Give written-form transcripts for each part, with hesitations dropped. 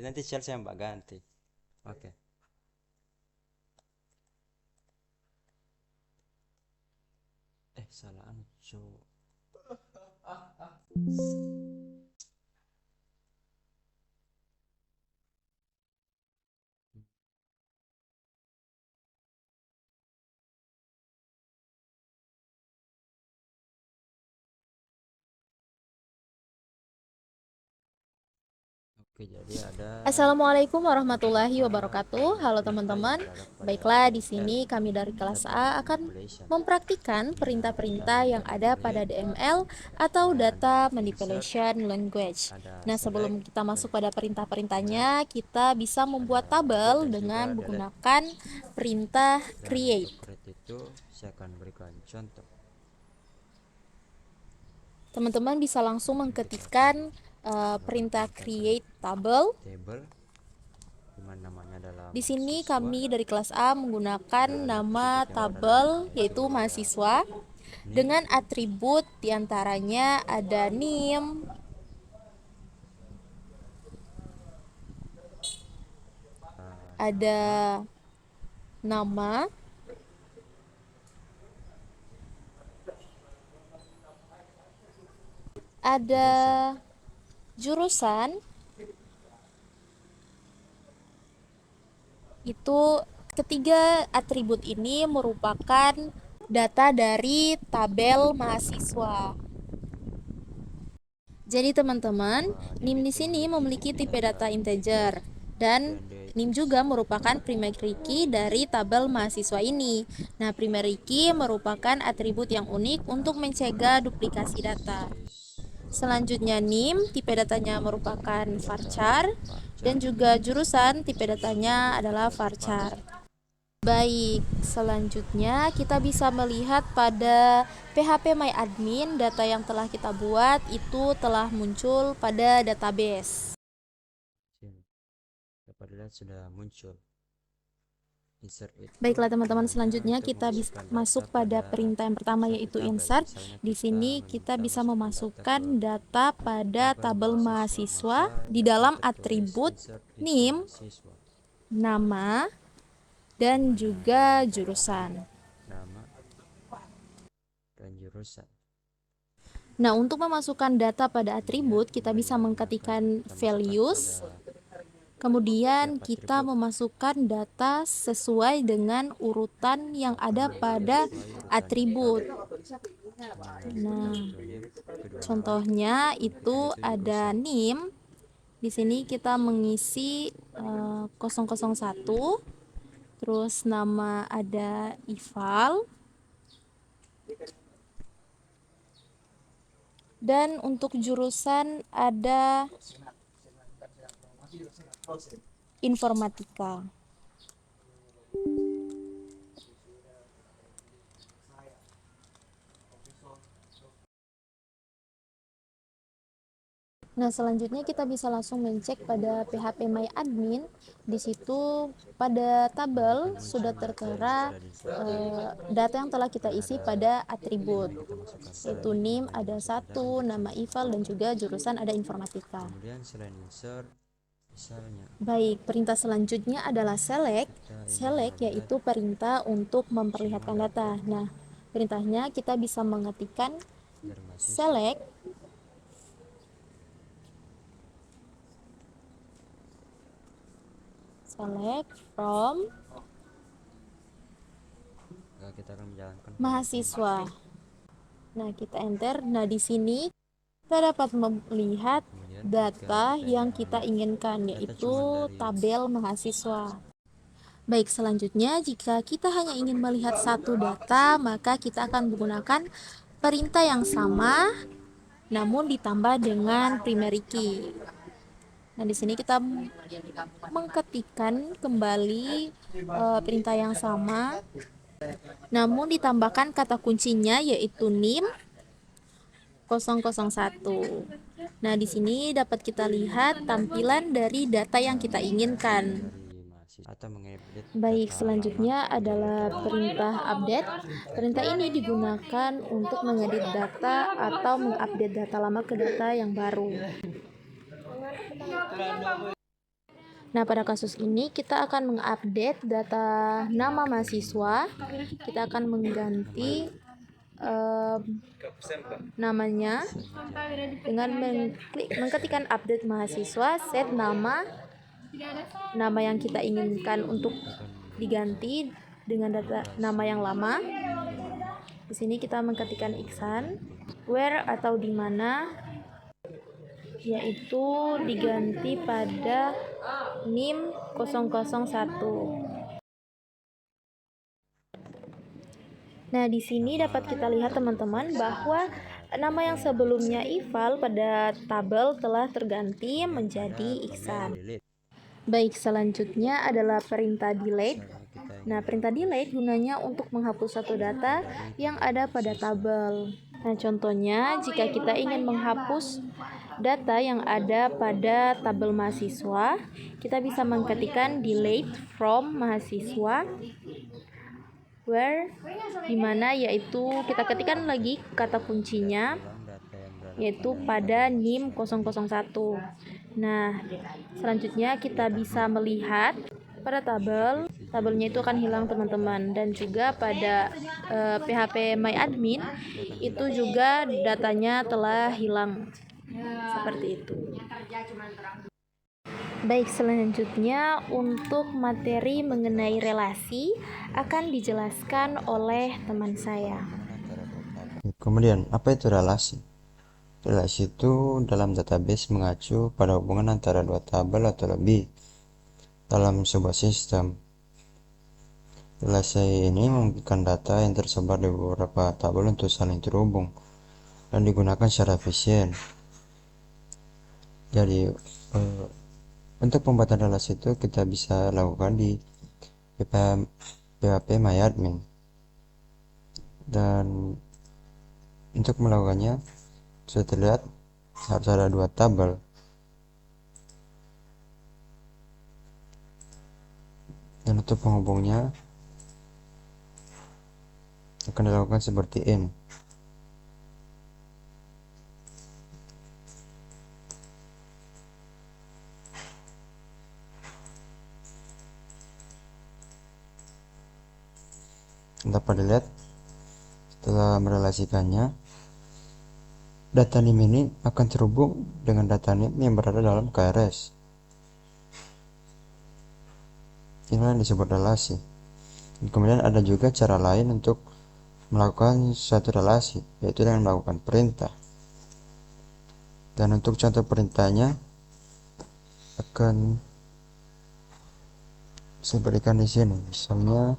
Nanti share saya Mbak ganti. Oke. Salah cuk. Oke, jadi ada Assalamualaikum warahmatullahi pertama wabarakatuh. Halo perintah yang teman-teman. terhadap pada Baiklah, di DML sini kami dari kelas data A akan manipulation. mempraktikkan Nah, perintah-perintah dalam yang tanda ada kutip pada DML atau ada Data insert, Manipulation Language. ada Nah, select, sebelum kita dan masuk pada kemudian perintah-perintahnya, kita bisa ada membuat update tabel dan juga dengan delete. menggunakan perintah Dan untuk create. create itu saya akan berikan contoh. Teman-teman bisa langsung Oke, kita akan mengetikkan perintah perintah create table. table di mana namanya adalah Di sini mahasiswa kami dari kelas A menggunakan dan nama atribut yang pertama tabel yaitu yaitu ada mahasiswa name, dengan atribut diantaranya ada NIM, nama, ada nama, ada jurusan. jurusan. Itu ketiga atribut ini merupakan data dari tabel mahasiswa. Jadi teman-teman, Bahwa NIM NIM di itu sini memiliki memiliki tipe tipe data data integer integer dan dan dia itu NIM juga merupakan primary key dari tabel mahasiswa ini. Nah, primary key merupakan atribut yang unik untuk mencegah duplikasi data. basis Selanjutnya NIM, tipe datanya merupakan varchar varchar dan juga jurusan tipe datanya adalah juga varchar. varchar. Baik, selanjutnya kita bisa melihat pada phpMyAdmin data yang telah kita buat itu telah muncul pada database. Sini dapat dilihat sudah muncul. Insert itu Baiklah teman-teman, gunanya selanjutnya untuk kita bisa memasukkan data masuk pada pada perintah yang pertama suatu yaitu tabel. insert. Misalnya Di sini kita meminta bisa masukkan data ke memasukkan data pada tabel tabel mahasiswa, mahasiswa maka di dapat dalam tertulis atribut insert info NIM, mahasiswa, nama, di dan mana dalam juga tanda kutip jurusan. nama dan jurusan. Nah, untuk memasukkan data pada Kemudian atribut, kita bisa yang akan mengetikkan kita masukkan pada values. tiap Kemudian kita atribut memasukkan data sesuai dengan urutan yang akan ada pada sesuai urutan data, atribut. di mana yang Nah, pertama itu name, kedua nama, contohnya yang ketiga itu itu ada jurusan. NIM. Di sini kita mengisi 001, terus nama ada Ival, dan untuk jurusan ada informatika. Nah, selanjutnya kita bisa langsung mencek pada phpMyAdmin. Di situ pada Nah, akan tabel muncul sudah data yang tertera sudah diinputkan data yang telah kita dan isi ada pada NIM atribut, yang kita masukkan yaitu tadi, NIM nama yang ada dimasukkan tadi satu, untuk nama selanjutnya. Ival, dan juga jurusan ada informatika. Kemudian selain insert, misalnya Baik, perintah selanjutnya adalah select. kita ingin Select melihat yaitu perintah untuk semua memperlihatkan data data. Nah, perintahnya kita bisa mengetikkan dari mahasiswa. select from Maka kita akan menjalankan perintah ini. mahasiswa. Nah, kita enter. Nah, di sini kita dapat melihat Kemudian jika data kita yang ingin kita melihat inginkan, data cuma yaitu dari tabel mahasiswa. Baik, selanjutnya jika kita hanya ingin melihat satu data, maka kita akan menggunakan perintah yang sama namun ditambah dengan primary key. Nah, di sini kita mengetikkan kembali perintah yang sama namun ditambahkan kata kuncinya yaitu NIM 001. Nah, di sini dapat kita lihat tampilan dari data yang kita data inginkan. dari mahasiswa atau mengedit Baik, data lama selanjutnya menjadi data adalah baru. perintah update. Perintah ini digunakan untuk mengedit data atau mengupdate data lama ke data yang baru. Nah, pada kasus ini kita akan mengupdate data nama mahasiswa. Kita akan mengganti namanya dengan mengketikkan update mahasiswa, set nama yang kita inginkan untuk diganti dengan data nama yang lama. Di sini kita mengketikkan Iksan, where atau di mana, yaitu diganti pada NIM 001. Nah, di sini dapat kita lihat teman-teman bahwa nama yang sebelumnya Ival pada tabel telah terganti menjadi Iksan. Baik, selanjutnya adalah perintah delete. Nah, perintah delete gunanya untuk menghapus satu data yang ada pada tabel. Nah, contohnya jika kita ingin menghapus data yang ada pada tabel mahasiswa, kita bisa mengetikkan delete from mahasiswa, where, dimana yaitu kita ketikkan lagi kata kuncinya, yaitu pada NIM 001. Nah, selanjutnya kita bisa melihat pada tabelnya itu akan hilang teman-teman, dan juga pada PHP MyAdmin itu juga datanya telah hilang seperti itu. Baik, selanjutnya untuk materi mengenai relasi akan dijelaskan oleh teman saya. Kemudian, apa itu relasi? Relasi itu dalam database mengacu pada hubungan antara dua tabel atau lebih dalam sebuah sistem. Relasi ini memungkinkan data yang tersebar di beberapa tabel untuk saling terhubung dan digunakan secara efisien. Jadi, untuk pembuatan relasi itu kita bisa lakukan di PHP MyAdmin. Dan untuk melakukannya, sudah terlihat harus ada dua tabel. Dan untuk penghubungnya akan dilakukan seperti ini. Dapat dilihat setelah merelasikannya, data NIM ini akan terhubung dengan data NIM yang berada dalam KRS. Inilah yang disebut relasi. Kemudian ada juga cara lain untuk melakukan suatu relasi, yaitu dengan melakukan perintah. Dan untuk contoh perintahnya akan saya berikan di sini. Misalnya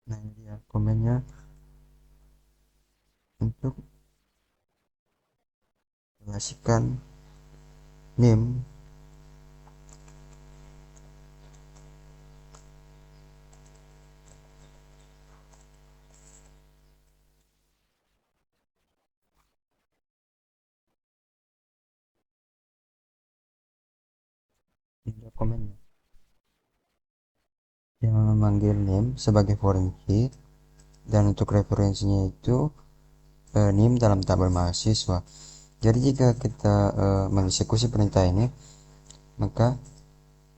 nah ini dia komennya untuk relasikan NIM ini komennya yang memanggil NIM sebagai foreign key, dan untuk referensinya itu NIM dalam tabel mahasiswa. Jadi jika kita mengeksekusi perintah ini, maka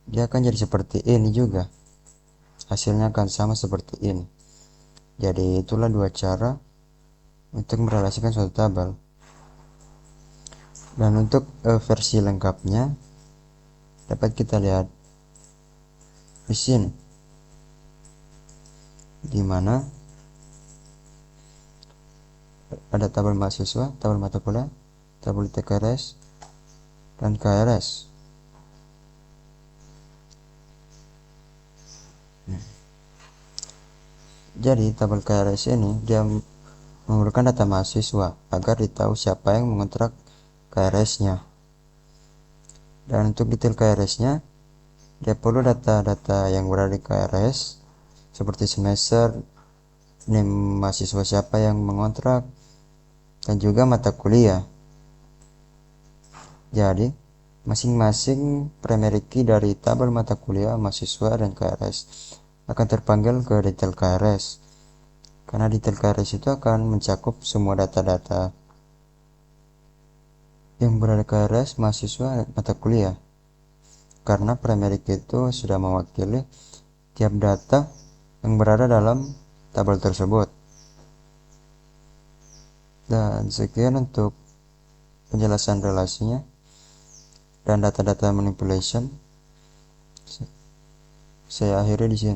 dia akan jadi seperti ini juga, hasilnya akan sama seperti ini. Jadi itulah dua cara untuk merelasikan suatu tabel. Dan untuk versi lengkapnya dapat kita lihat di sini, di mana ada tabel mahasiswa, tabel mata kuliah, tabel TKRS, dan KRS. Jadi tabel KRS ini dia mengumpulkan data mahasiswa agar ditahu siapa yang mengontrak KRS-nya. Dan untuk detail KRS-nya, dia perlu data-data yang berada di KRS seperti semester, NIM mahasiswa siapa yang mengontrak, dan juga mata kuliah. Jadi, masing-masing primary key dari tabel mata kuliah, mahasiswa, dan KRS akan terpanggil ke detail KRS. Karena detail KRS itu akan mencakup semua data-data yang berada di KRS, mahasiswa, dan mata kuliah. Karena primary key itu sudah mewakili tiap data yang berada dalam tabel tersebut. Dan sekian untuk penjelasan relasinya dan data-data manipulation. Saya akhiri di sini.